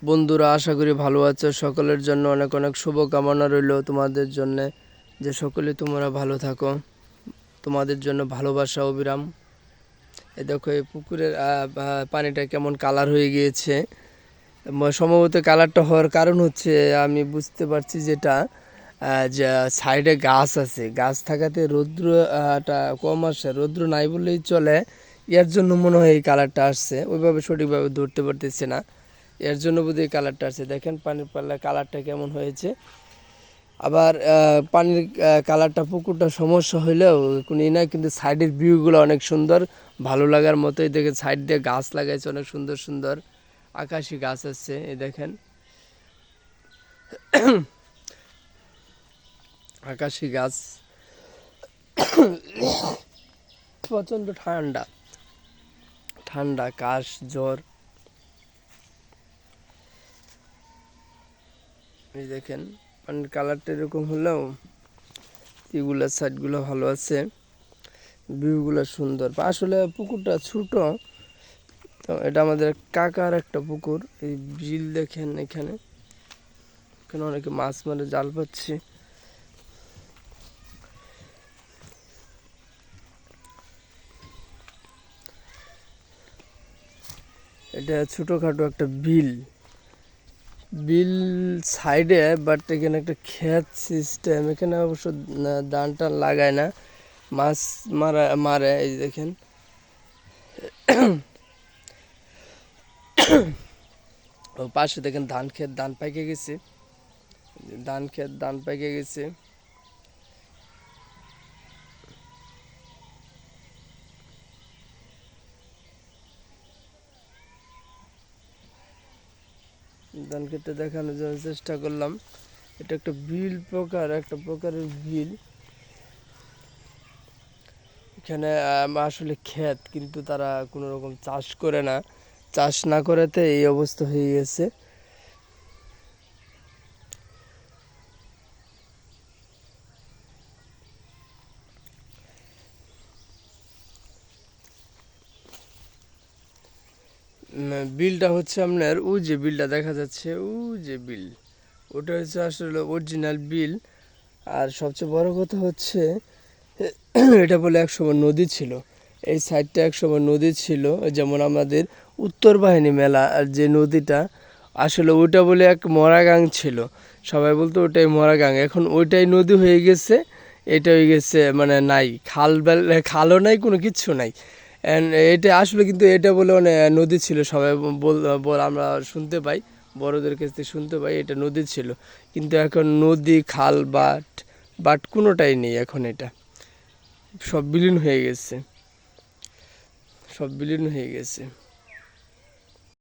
বন্ধুরা, আশা করি ভালো আছো। সকলের জন্য অনেক অনেক শুভকামনা রইল তোমাদের জন্য, যে সকলে তোমরা ভালো থাকো। তোমাদের জন্য ভালোবাসা অবিরাম। এই দেখো, এই পুকুরের পানিটা কেমন কালার হয়ে গিয়েছে। সম্ভবত কালারটা হওয়ার কারণ হচ্ছে, আমি বুঝতে পারছি যেটা, যে সাইডে গাছ আছে, গাছ থাকাতে রৌদ্রটা কম আসে, রৌদ্র নাই বললেই চলে। এর জন্য মনে হয় এই কালারটা আসছে, ওইভাবে সঠিকভাবে ধরতে পারতেছি না। এর জন্য বোধহয় কালারটা আসছে। দেখেন পানির পাল্লার কালারটা কেমন হয়েছে। আবার পানির কালারটা পুকুরটা সমস্যা হইলেও কোনো না, কিন্তু সাইডের ভিউগুলো অনেক সুন্দর, ভালো লাগার মতোই। দেখেন সাইড দিয়ে গাছ লাগাইছে, অনেক সুন্দর সুন্দর আকাশি গাছ আছে। এই দেখেন আকাশি গাছ, প্রচণ্ড ঠান্ডা ঠান্ডা, কাশ জ্বর। এই দেখেন পানির কালারটা এরকম হলেও এগুলো সাইডগুলো ভালো আছে, ভিউগুলো সুন্দর। আসলে পুকুরটা ছোট, তো এটা আমাদের কাকার একটা পুকুর। এই বিল দেখেন, এখানে এখানে অনেকে মাছ মারে, জাল পাচ্ছে। এটা ছোটোখাটো একটা বিল, বিল সাইডে, বাট এখানে একটা ক্ষেত সিস্টেম। এখানে অবশ্য ধান টান লাগায় না, মাছ মারে। এই দেখেন ও পাশে দেখেন ধান ক্ষেত, ধান পাইকে গেছে, ধান ক্ষেত ধান পাইকে গেছে। ধান ক্ষেতটা দেখানোর জন্য চেষ্টা করলাম। এটা একটা বিল প্রকার, একটা প্রকারের বিল। এখানে আসলে ক্ষেত, কিন্তু তারা কোনো রকম চাষ করে না, চাষ না করাতে এই অবস্থা হয়ে গেছে। বিলটা হচ্ছে আপনার, ওই যে বিলটা দেখা যাচ্ছে, ওই যে বিল, ওটা হচ্ছে আসলে অরিজিনাল বিল। আর সবচেয়ে বড় কথা হচ্ছে, এটা বলে একসময় নদী ছিল, এই সাইডটা একসময় নদী ছিল। যেমন আমাদের উত্তর বাহিনী মেলা আর যে নদীটা, আসলে ওইটা বলে এক মরাগাং ছিল, সবাই বলতো ওটাই মরাগাং। এখন ওইটাই নদী হয়ে গেছে, এটা হয়ে গেছে মানে নাই, খালও নাই, কোনো কিচ্ছু নাই। এটা আসলে কিন্তু এটা বলে মানে নদী ছিল, সবাই আমরা শুনতে পাই, বড়দের কাছ থেকে শুনতে পাই এটা নদী ছিল। কিন্তু এখন নদী, খাল, বাট বাট কোনোটাই নেই এখন। এটা সব বিলীন হয়ে গেছে, সব বিলীন হয়ে গেছে।